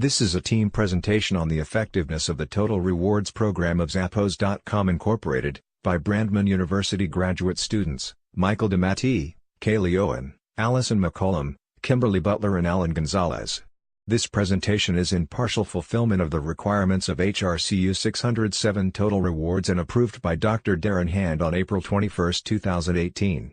This is a team presentation on the effectiveness of the Total Rewards program of Zappos.com Incorporated, by Brandman University graduate students, Michael DeMatti, Kaylee Owen, Allison McCollum, Kimberly Butler and Alan Gonzalez. This presentation is in partial fulfillment of the requirements of HRCU 607 Total Rewards and approved by Dr. Darren Hand on April 21, 2018.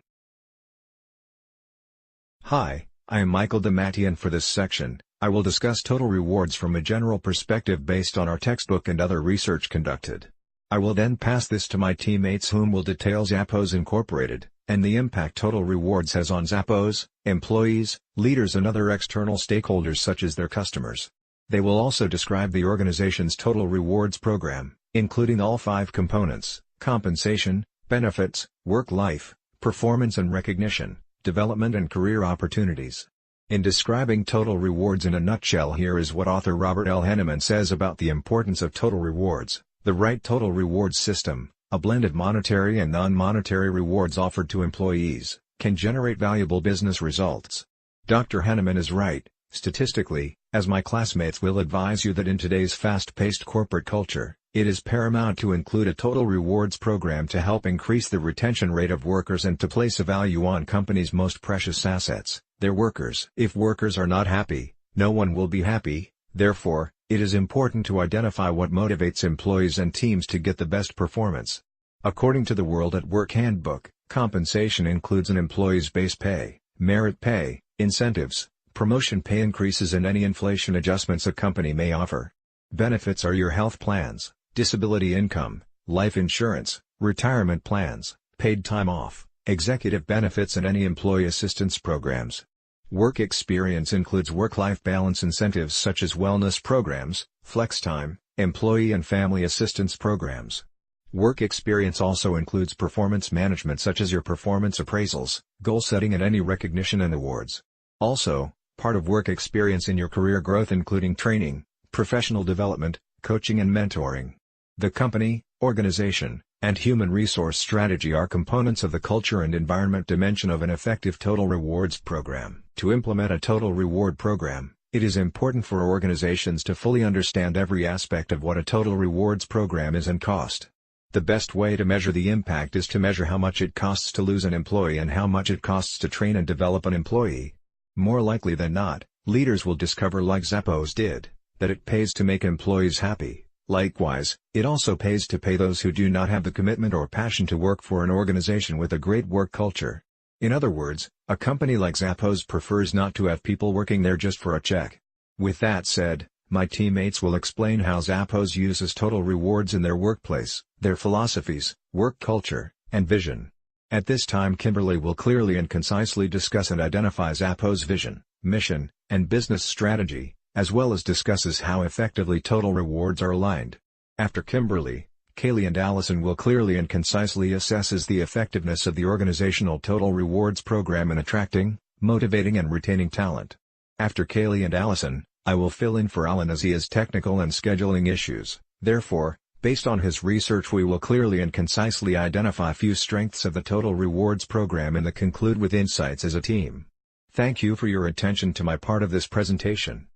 Hi, I am Michael DeMatti, and for this section, I will discuss total rewards from a general perspective based on our textbook and other research conducted. I will then pass this to my teammates, whom will detail Zappos Incorporated, and the impact total rewards has on Zappos, employees, leaders and other external stakeholders such as their customers. They will also describe the organization's total rewards program, including all 5 components: compensation, benefits, work-life, performance and recognition, development and career opportunities. In describing total rewards in a nutshell, here is what author Robert L. Henneman says about the importance of total rewards. The right total rewards system, a blend of monetary and non-monetary rewards offered to employees, can generate valuable business results. Dr. Henneman is right. Statistically, as my classmates will advise you, that in today's fast-paced corporate culture, it is paramount to include a total rewards program to help increase the retention rate of workers and to place a value on companies' most precious assets, their workers. If workers are not happy, no one will be happy. Therefore, it is important to identify what motivates employees and teams to get the best performance. According to the World at Work Handbook, compensation includes an employee's base pay, merit pay, incentives, promotion pay increases and any inflation adjustments a company may offer. Benefits are your health plans, disability income, life insurance, retirement plans, paid time off, executive benefits and any employee assistance programs. Work experience includes work-life balance incentives such as wellness programs, flex time, employee and family assistance programs. Work experience also includes performance management such as your performance appraisals, goal setting and any recognition and awards. Also, part of work experience in your career growth including training, professional development, coaching and mentoring. The company, organization, and human resource strategy are components of the culture and environment dimension of an effective total rewards program. To implement a total reward program, it is important for organizations to fully understand every aspect of what a total rewards program is and cost. The best way to measure the impact is to measure how much it costs to lose an employee and how much it costs to train and develop an employee. More likely than not, leaders will discover, like Zappos did, that it pays to make employees happy. Likewise, it also pays to pay those who do not have the commitment or passion to work for an organization with a great work culture. In other words, a company like Zappos prefers not to have people working there just for a check. With that said, my teammates will explain how Zappos uses total rewards in their workplace, their philosophies, work culture, and vision. At this time, Kimberly will clearly and concisely discuss and identify Zappos' vision, mission, and business strategy, as well as discusses how effectively total rewards are aligned. After Kimberly, Kaylee and Allison will clearly and concisely assess the effectiveness of the organizational total rewards program in attracting, motivating and retaining talent. After Kaylee and Allison, I will fill in for Alan as he has technical and scheduling issues. Therefore, based on his research, we will clearly and concisely identify a few strengths of the total rewards program and then conclude with insights as a team. Thank you for your attention to my part of this presentation.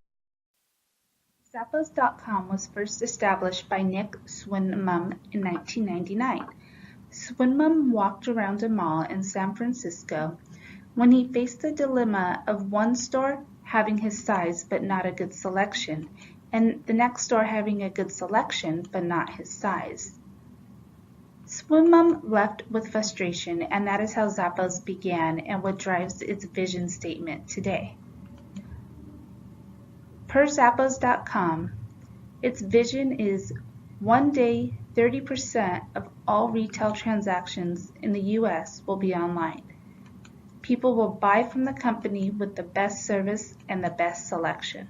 Zappos.com was first established by Nick Swinmum in 1999. Swinmum walked around a mall in San Francisco when he faced the dilemma of one store having his size but not a good selection, and the next store having a good selection but not his size. Swinmum left with frustration, and that is how Zappos began and what drives its vision statement today. Per Zappos.com, its vision is one day 30% of all retail transactions in the U.S. will be online. People will buy from the company with the best service and the best selection.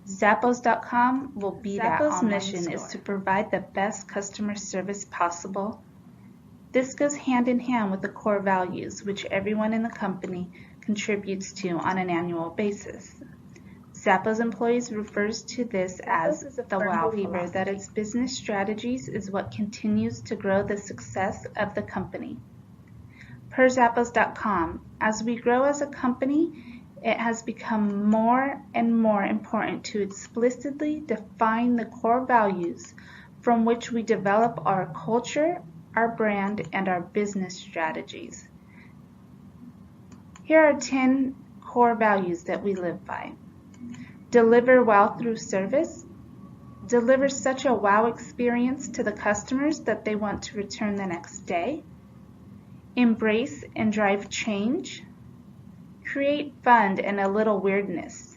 Zappos.com will be that online store. Zappos' mission is to provide the best customer service possible. This goes hand in hand with the core values which everyone in the company contributes to on an annual basis. Zappos employees refers to this as the wow fever, that its business strategies is what continues to grow the success of the company. Per Zappos.com, as we grow as a company, it has become more and more important to explicitly define the core values from which we develop our culture, our brand, and our business strategies. Here are 10 core values that we live by. Deliver well through service. Deliver such a wow experience to the customers that they want to return the next day. Embrace and drive change. Create fun and a little weirdness.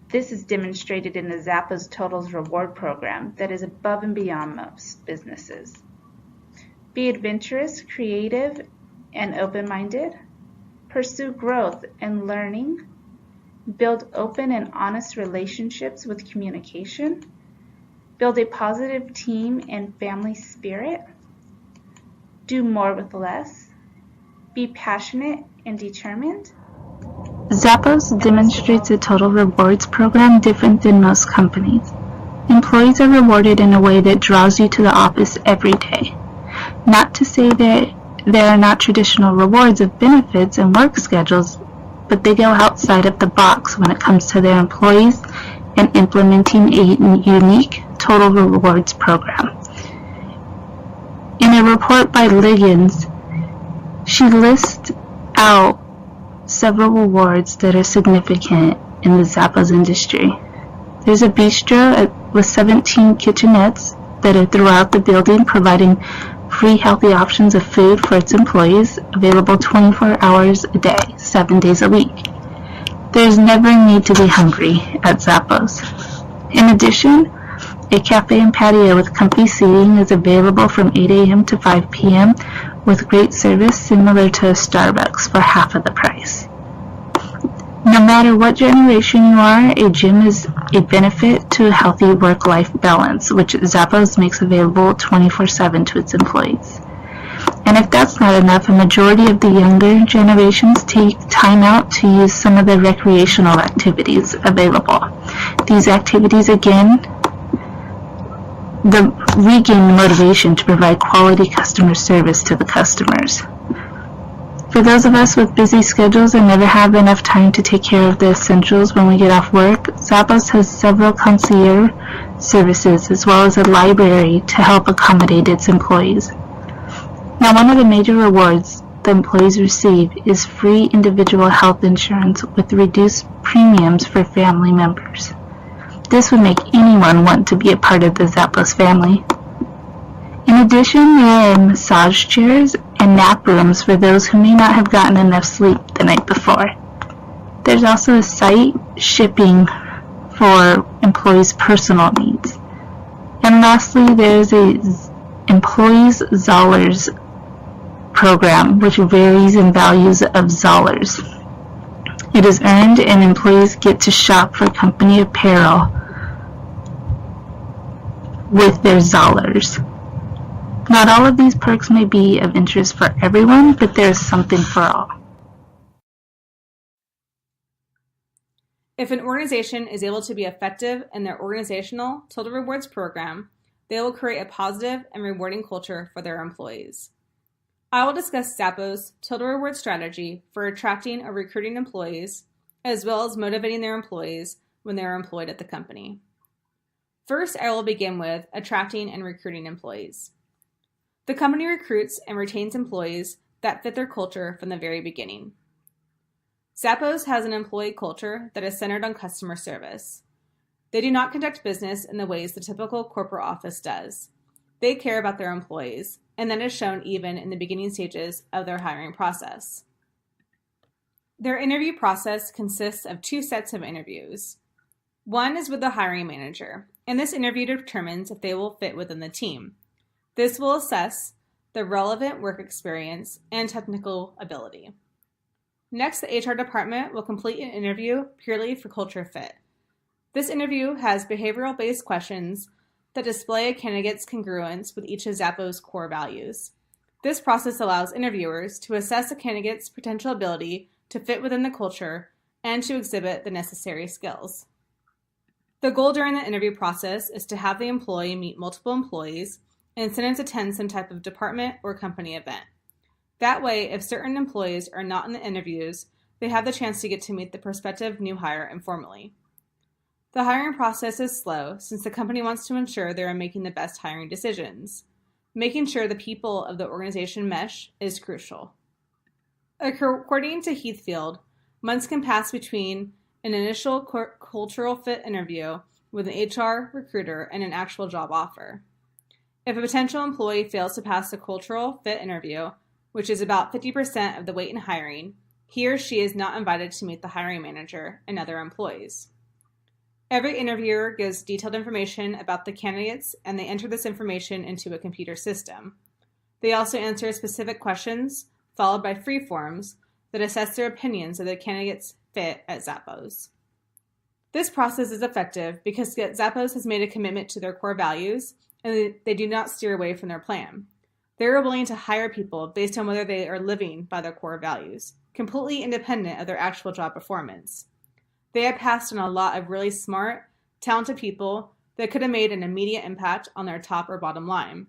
This is demonstrated in the Zappos Totals Reward program that is above and beyond most businesses. Be adventurous, creative, and open-minded. Pursue growth and learning. Build open and honest relationships with communication. Build a positive team and family spirit. Do more with less. Be passionate and determined. Zappos demonstrates a total rewards program different than most companies. Employees are rewarded in a way that draws you to the office every day. Not to say that there are not traditional rewards of benefits and work schedules, but they go outside of the box when it comes to their employees and implementing a unique total rewards program. In a report by Liggins, she lists out several rewards that are significant in the Zappos industry. There's a bistro with 17 kitchenettes that are throughout the building, providing free healthy options of food for its employees, available 24 hours a day, 7 days a week. There's never a need to be hungry at Zappos. In addition, a cafe and patio with comfy seating is available from 8 a.m. to 5 p.m. with great service similar to a Starbucks for half of the price. No matter what generation you are, a gym is a benefit to a healthy work-life balance, which Zappos makes available 24/7 to its employees. And if that's not enough, a majority of the younger generations take time out to use some of the recreational activities available. These activities, again, regain motivation to provide quality customer service to the customers. For those of us with busy schedules and never have enough time to take care of the essentials when we get off work, Zappos has several concierge services as well as a library to help accommodate its employees. Now, one of the major rewards the employees receive is free individual health insurance with reduced premiums for family members. This would make anyone want to be a part of the Zappos family. In addition, there are massage chairs and nap rooms for those who may not have gotten enough sleep the night before. There's also a site shipping for employees' personal needs. And lastly, there's a employees' Zollers program, which varies in values of Zollers. It is earned and employees get to shop for company apparel with their Zollers. Not all of these perks may be of interest for everyone, but there is something for all. If an organization is able to be effective in their organizational total rewards program, they will create a positive and rewarding culture for their employees. I will discuss Zappos' total reward strategy for attracting or recruiting employees, as well as motivating their employees when they are employed at the company. First, I will begin with attracting and recruiting employees. The company recruits and retains employees that fit their culture from the very beginning. Zappos has an employee culture that is centered on customer service. They do not conduct business in the ways the typical corporate office does. They care about their employees, and that is shown even in the beginning stages of their hiring process. Their interview process consists of 2 sets of interviews. One is with the hiring manager, and this interview determines if they will fit within the team. This will assess the relevant work experience and technical ability. Next, the HR department will complete an interview purely for culture fit. This interview has behavioral-based questions that display a candidate's congruence with each of Zappos' core values. This process allows interviewers to assess a candidate's potential ability to fit within the culture and to exhibit the necessary skills. The goal during the interview process is to have the employee meet multiple employees and sometimes attend some type of department or company event. That way, if certain employees are not in the interviews, they have the chance to get to meet the prospective new hire informally. The hiring process is slow since the company wants to ensure they are making the best hiring decisions. Making sure the people of the organization mesh is crucial. According to Heathfield, months can pass between an initial cultural fit interview with an HR recruiter and an actual job offer. If a potential employee fails to pass the cultural fit interview, which is about 50% of the weight in hiring, he or she is not invited to meet the hiring manager and other employees. Every interviewer gives detailed information about the candidates, and they enter this information into a computer system. They also answer specific questions, followed by free forms that assess their opinions of the candidates' fit at Zappos. This process is effective because Zappos has made a commitment to their core values, and they do not steer away from their plan. They are willing to hire people based on whether they are living by their core values, completely independent of their actual job performance. They have passed on a lot of really smart, talented people that could have made an immediate impact on their top or bottom line.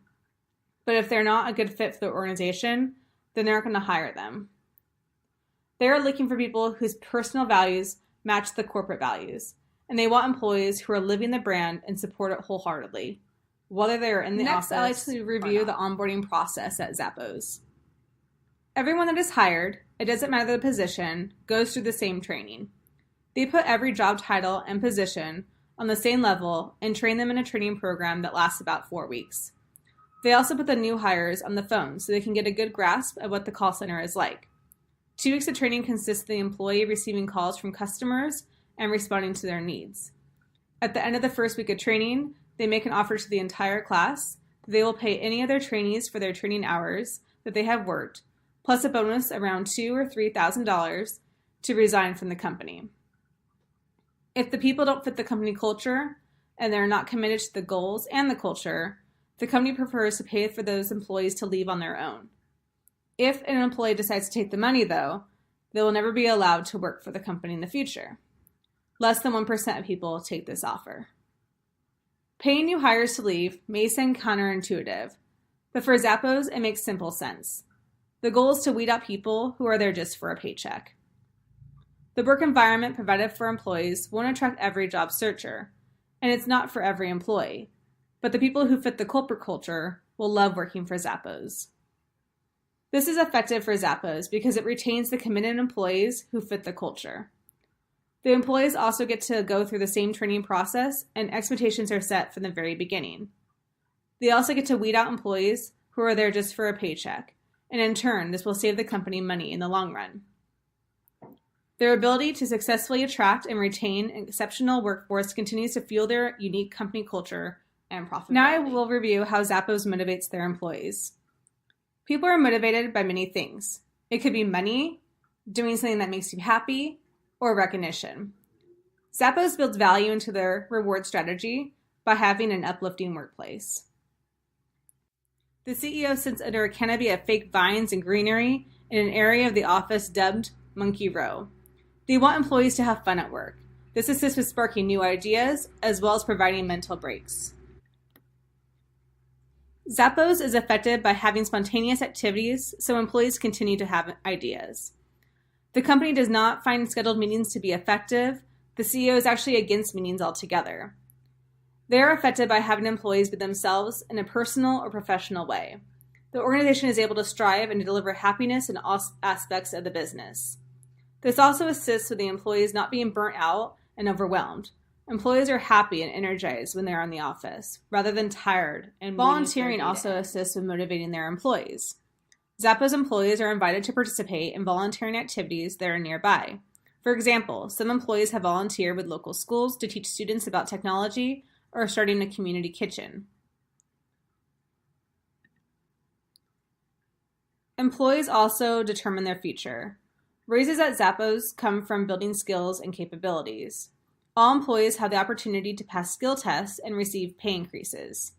But if they're not a good fit for the organization, then they're not going to hire them. They are looking for people whose personal values match the corporate values, and they want employees who are living the brand and support it wholesheartedly, whether they are in the office. Next, I like to review the onboarding process at Zappos. Everyone that is hired, it doesn't matter the position, goes through the same training. They put every job title and position on the same level and train them in a training program that lasts about 4 weeks. They also put the new hires on the phone so they can get a good grasp of what the call center is like. 2 weeks of training consists of the employee receiving calls from customers and responding to their needs. At the end of the first week of training, they make an offer to the entire class that they will pay any of their trainees for their training hours that they have worked, plus a bonus around $2,000 or $3,000 to resign from the company. If the people don't fit the company culture and they're not committed to the goals and the culture, the company prefers to pay for those employees to leave on their own. If an employee decides to take the money, though, they will never be allowed to work for the company in the future. Less than 1% of people take this offer. Paying new hires to leave may sound counterintuitive, but for Zappos, it makes simple sense. The goal is to weed out people who are there just for a paycheck. The work environment provided for employees won't attract every job searcher, and it's not for every employee, but the people who fit the corporate culture will love working for Zappos. This is effective for Zappos because it retains the committed employees who fit the culture. The employees also get to go through the same training process, and expectations are set from the very beginning. They also get to weed out employees who are there just for a paycheck, and in turn, this will save the company money in the long run. Their ability to successfully attract and retain an exceptional workforce continues to fuel their unique company culture and profitability. Now I will review how Zappos motivates their employees. People are motivated by many things. It could be money, doing something that makes you happy, or recognition. Zappos builds value into their reward strategy by having an uplifting workplace. The CEO sits under a canopy of fake vines and greenery in an area of the office dubbed Monkey Row. They want employees to have fun at work. This assists with sparking new ideas, as well as providing mental breaks. Zappos is effective by having spontaneous activities so employees continue to have ideas. The company does not find scheduled meetings to be effective. The CEO is actually against meetings altogether. They are effective by having employees be themselves in a personal or professional way. The organization is able to strive and to deliver happiness in all aspects of the business. This also assists with the employees not being burnt out and overwhelmed. Employees are happy and energized when they're in the office, rather than tired. And volunteering also assists with motivating their employees. Zappos employees are invited to participate in volunteering activities that are nearby. For example, some employees have volunteered with local schools to teach students about technology or starting a community kitchen. Employees also determine their future. Raises at Zappos come from building skills and capabilities. All employees have the opportunity to pass skill tests and receive pay increases.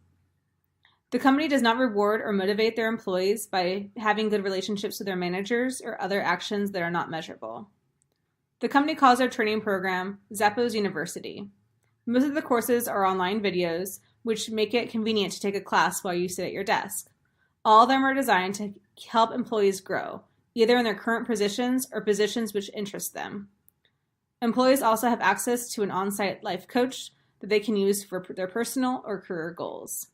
The company does not reward or motivate their employees by having good relationships with their managers or other actions that are not measurable. The company calls their training program Zappos University. Most of the courses are online videos, which make it convenient to take a class while you sit at your desk. All of them are designed to help employees grow, either in their current positions or positions which interest them. Employees also have access to an on-site life coach that they can use for their personal or career goals.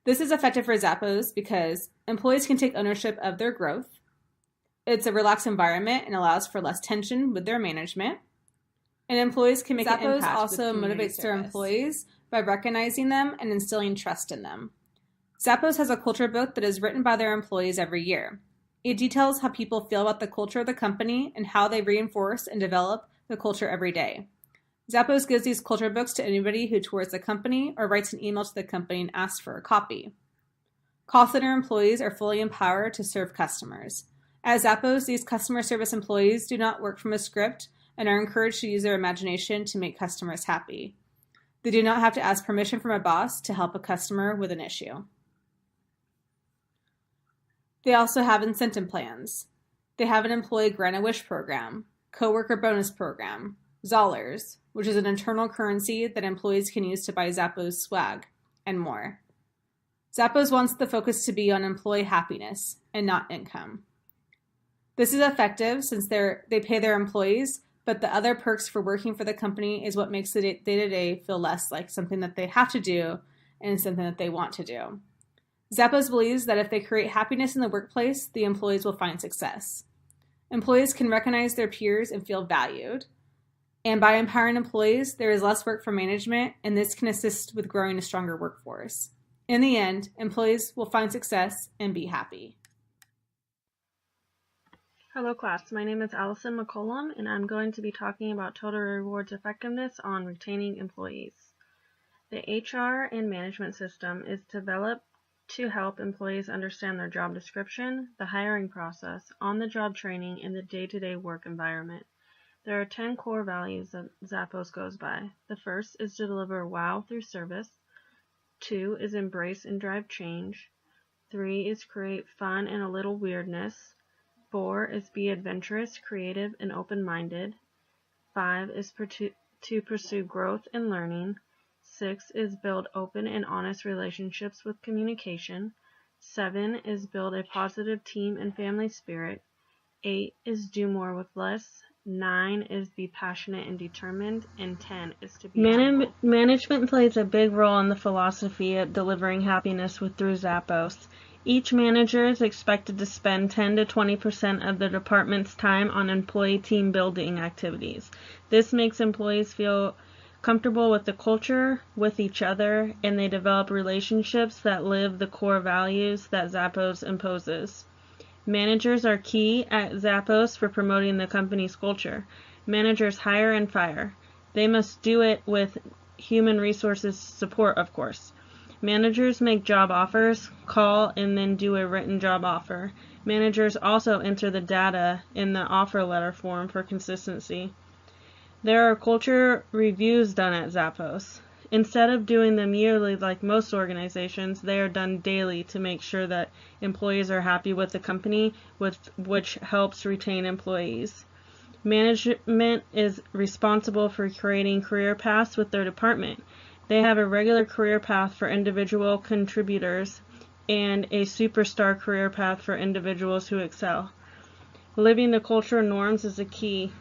This is effective for Zappos because employees can take ownership of their growth. It's a relaxed environment and allows for less tension with their management. And employees can make an impact. Zappos also motivates their employees by recognizing them and instilling trust in them. Zappos has a culture book that is written by their employees every year. It details how people feel about the culture of the company and how they reinforce and develop the culture every day. Zappos gives these culture books to anybody who tours the company or writes an email to the company and asks for a copy. Call center employees are fully empowered to serve customers. At Zappos, these customer service employees do not work from a script and are encouraged to use their imagination to make customers happy. They do not have to ask permission from a boss to help a customer with an issue. They also have incentive plans. They have an employee grant-a-wish program, coworker bonus program, Zollers, which is an internal currency that employees can use to buy Zappos swag, and more. Zappos wants the focus to be on employee happiness and not income. This is effective since they pay their employees, but the other perks for working for the company is what makes the day-to-day feel less like something that they have to do and something that they want to do. Zappos believes that if they create happiness in the workplace, the employees will find success. Employees can recognize their peers and feel valued. And by empowering employees, there is less work for management, and this can assist with growing a stronger workforce. In the end, employees will find success and be happy. Hello class, my name is Allison McCollum, and I'm going to be talking about total rewards effectiveness on retaining employees. The HR and management system is developed to help employees understand their job description, the hiring process, on-the-job training, and the day-to-day work environment. There are 10 core values that Zappos goes by. The first is to deliver wow through service. 2 is embrace and drive change. 3 is create fun and a little weirdness. 4 is be adventurous, creative, and open-minded. 5 is to pursue growth and learning. 6 is build open and honest relationships with communication. 7 is build a positive team and family spirit. 8 is do more with less. 9 is be passionate and determined. And 10 is to be humble. Management plays a big role in the philosophy of delivering happiness through Zappos. Each manager is expected to spend 10 to 20% of the department's time on employee team building activities. This makes employees feel comfortable with the culture, with each other, and they develop relationships that live the core values that Zappos imposes. Managers are key at Zappos for promoting the company's culture. Managers hire and fire. They must do it with human resources support, of course. Managers make job offers, call, and then do a written job offer. Managers also enter the data in the offer letter form for consistency. There are culture reviews done at Zappos. Instead of doing them yearly like most organizations, they are done daily to make sure that employees are happy with the company, which helps retain employees. Management is responsible for creating career paths with their department. They have a regular career path for individual contributors and a superstar career path for individuals who excel. Living the culture norms is a key.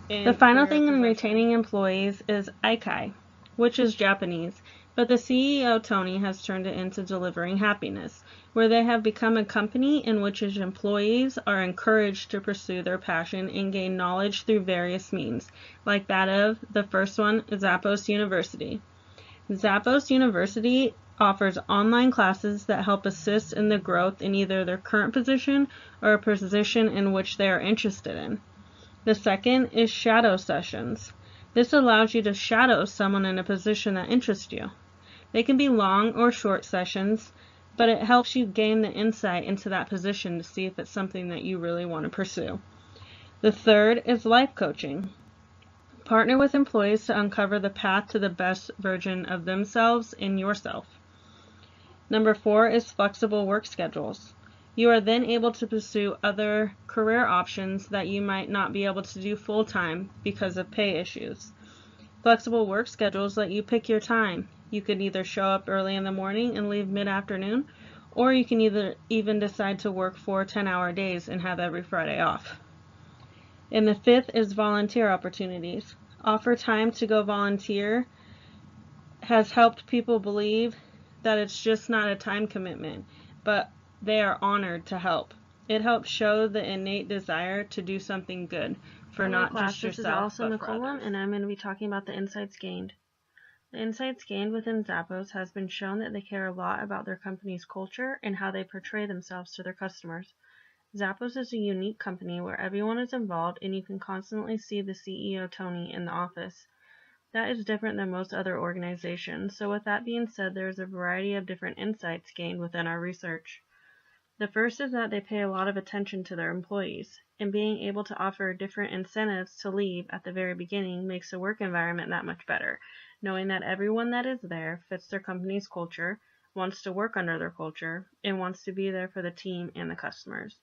The final thing in retaining employees is Aikai, which is Japanese, but the CEO, Tony, has turned it into delivering happiness, where they have become a company in which its employees are encouraged to pursue their passion and gain knowledge through various means, like that of the first one, Zappos University. Zappos University offers online classes that help assist in the growth in either their current position or a position in which they are interested in. The second is shadow sessions. This allows you to shadow someone in a position that interests you. They can be long or short sessions, but it helps you gain the insight into that position to see if it's something that you really want to pursue. The third is life coaching. Partner with employees to uncover the path to the best version of themselves and yourself. Number 4 is flexible work schedules. You are then able to pursue other career options that you might not be able to do full-time because of pay issues. Flexible work schedules let you pick your time. You could either show up early in the morning and leave mid-afternoon, Or you can even decide to work 4 10-hour days and have every Friday off. And the fifth is volunteer opportunities. Offer time to go volunteer has helped people believe that it's just not a time commitment, but they are honored to help. It helps show the innate desire to do something good for not just yourself, this is Allison but for McCollum, others. and I'm going to be talking about the insights gained. The insights gained within Zappos has been shown that they care a lot about their company's culture and how they portray themselves to their customers. Zappos is a unique company where everyone is involved and you can constantly see the CEO Tony in the office. That is different than most other organizations, so with that being said, there is a variety of different insights gained within our research. The first is that they pay a lot of attention to their employees, and being able to offer different incentives to leave at the very beginning makes the work environment that much better, knowing that everyone that is there fits their company's culture, wants to work under their culture, and wants to be there for the team and the customers.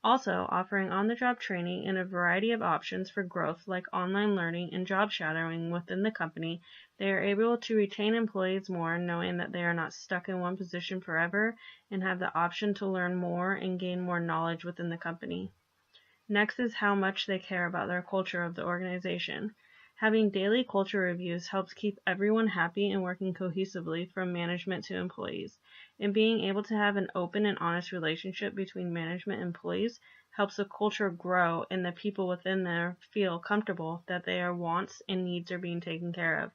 Also, offering on-the-job training and a variety of options for growth like online learning and job shadowing within the company, they are able to retain employees more, knowing that they are not stuck in one position forever and have the option to learn more and gain more knowledge within the company. Next is how much they care about their culture of the organization. Having daily culture reviews helps keep everyone happy and working cohesively from management to employees. And being able to have an open and honest relationship between management and employees helps the culture grow and the people within there feel comfortable that their wants and needs are being taken care of.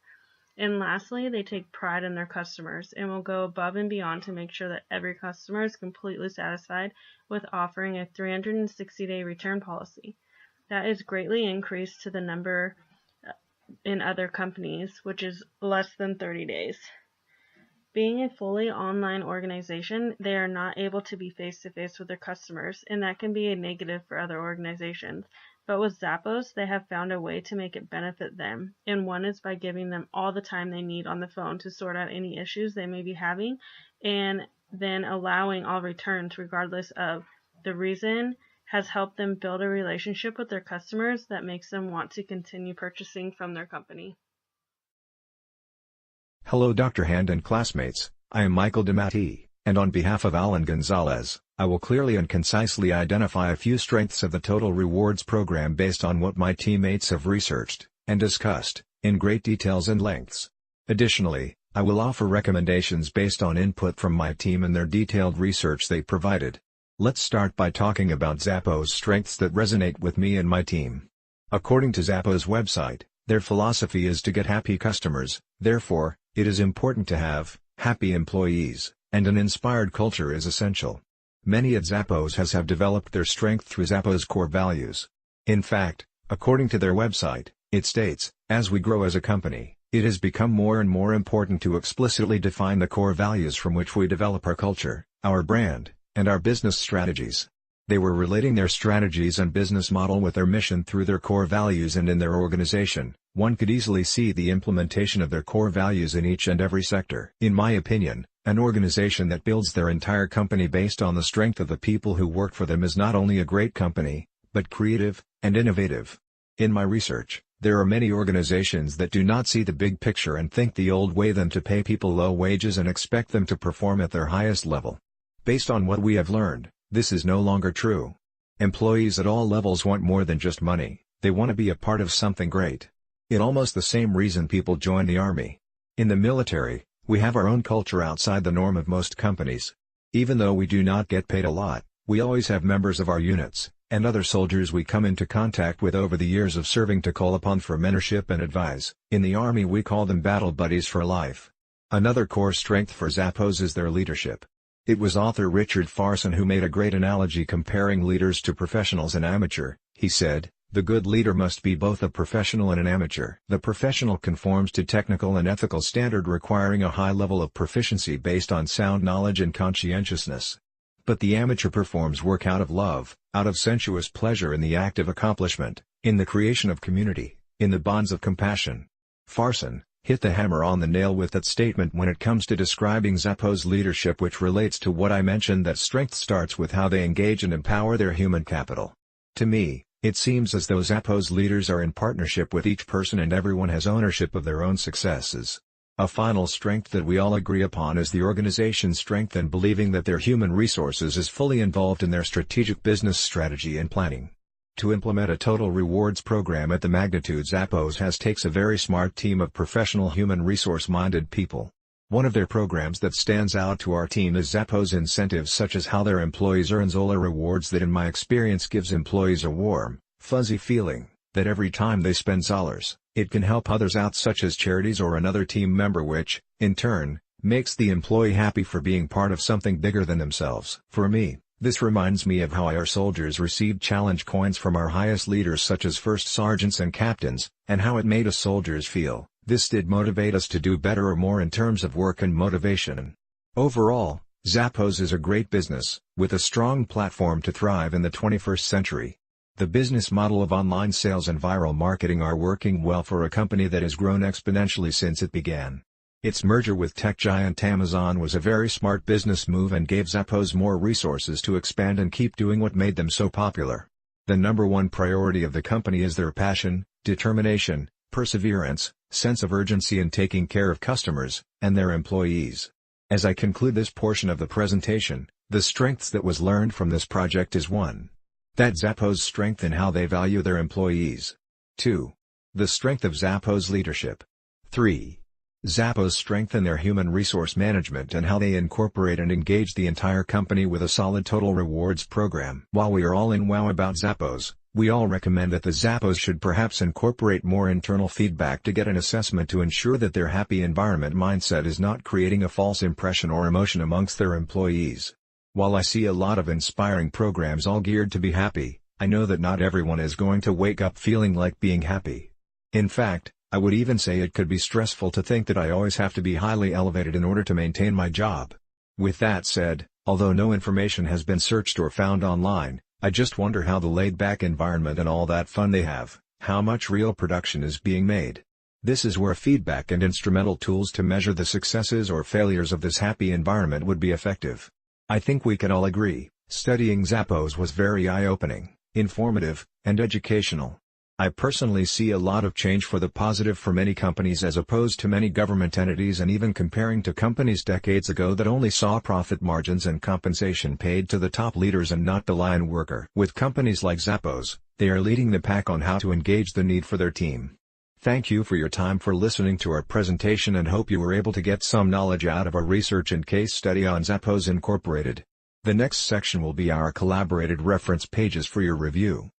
And lastly, they take pride in their customers and will go above and beyond to make sure that every customer is completely satisfied with offering a 360-day return policy. That is greatly increased to the number in other companies, which is less than 30 days. Being a fully online organization, they are not able to be face-to-face with their customers, and that can be a negative for other organizations. But with Zappos, they have found a way to make it benefit them, and one is by giving them all the time they need on the phone to sort out any issues they may be having, and then allowing all returns regardless of the reason has helped them build a relationship with their customers that makes them want to continue purchasing from their company. Hello Dr. Hand and classmates, I am Michael DeMatti, and on behalf of Alan Gonzalez, I will clearly and concisely identify a few strengths of the Total Rewards program based on what my teammates have researched and discussed in great details and lengths. Additionally, I will offer recommendations based on input from my team and their detailed research they provided. Let's start by talking about Zappos' strengths that resonate with me and my team. According to Zappos' website, their philosophy is to get happy customers, therefore, it is important to have happy employees, and an inspired culture is essential. Many at Zappos have developed their strength through Zappos' core values. In fact, according to their website, it states, as we grow as a company, it has become more and more important to explicitly define the core values from which we develop our culture, our brand, and our business strategies. They were relating their strategies and business model with their mission through their core values, and in their organization, one could easily see the implementation of their core values in each and every sector. In my opinion, an organization that builds their entire company based on the strength of the people who work for them is not only a great company, but creative and innovative. In my research, there are many organizations that do not see the big picture and think the old way than to pay people low wages and expect them to perform at their highest level. Based on what we have learned, this is no longer true. Employees at all levels want more than just money, they want to be a part of something great. It's almost the same reason people join the army. In the military, we have our own culture outside the norm of most companies. Even though we do not get paid a lot, we always have members of our units, and other soldiers we come into contact with over the years of serving to call upon for mentorship and advice. In the Army we call them battle buddies for life. Another core strength for Zappos is their leadership. It was author Richard Farson who made a great analogy comparing leaders to professionals and amateur. He said, "The good leader must be both a professional and an amateur." The professional conforms to technical and ethical standard requiring a high level of proficiency based on sound knowledge and conscientiousness. But the amateur performs work out of love, out of sensuous pleasure in the act of accomplishment, in the creation of community, in the bonds of compassion. Farson hit the hammer on the nail with that statement when it comes to describing Zappos' leadership, which relates to what I mentioned, that strength starts with how they engage and empower their human capital. To me, it seems as though Zappos leaders are in partnership with each person and everyone has ownership of their own successes. A final strength that we all agree upon is the organization's strength and believing that their human resources is fully involved in their strategic business strategy and planning. To implement a total rewards program at the magnitude Zappos has takes a very smart team of professional human resource-minded people. One of their programs that stands out to our team is Zappos incentives, such as how their employees earn Zola rewards that in my experience gives employees a warm, fuzzy feeling that every time they spend dollars, it can help others out, such as charities or another team member, which, in turn, makes the employee happy for being part of something bigger than themselves. For me, this reminds me of how our soldiers received challenge coins from our highest leaders such as first sergeants and captains, and how it made us soldiers feel. This did motivate us to do better or more in terms of work and motivation. Overall, Zappos is a great business, with a strong platform to thrive in the 21st century. The business model of online sales and viral marketing are working well for a company that has grown exponentially since it began. Its merger with tech giant Amazon was a very smart business move and gave Zappos more resources to expand and keep doing what made them so popular. The number one priority of the company is their passion, determination, perseverance, sense of urgency in taking care of customers and their employees. As I conclude this portion of the presentation, the strengths that was learned from this project is 1. That Zappos' strength in how they value their employees. 2. The strength of Zappos' leadership. 3. Zappos' strength in their human resource management and how they incorporate and engage the entire company with a solid total rewards program. While we are all in wow about Zappos, we all recommend that the Zappos should perhaps incorporate more internal feedback to get an assessment to ensure that their happy environment mindset is not creating a false impression or emotion amongst their employees. While I see a lot of inspiring programs all geared to be happy, I know that not everyone is going to wake up feeling like being happy. In fact, I would even say it could be stressful to think that I always have to be highly elevated in order to maintain my job. With that said, although no information has been searched or found online, I just wonder how the laid-back environment and all that fun they have, how much real production is being made. This is where feedback and instrumental tools to measure the successes or failures of this happy environment would be effective. I think we can all agree, studying Zappos was very eye-opening, informative, and educational. I personally see a lot of change for the positive for many companies as opposed to many government entities, and even comparing to companies decades ago that only saw profit margins and compensation paid to the top leaders and not the line worker. With companies like Zappos, they are leading the pack on how to engage the need for their team. Thank you for your time for listening to our presentation and hope you were able to get some knowledge out of our research and case study on Zappos Incorporated. The next section will be our collaborated reference pages for your review.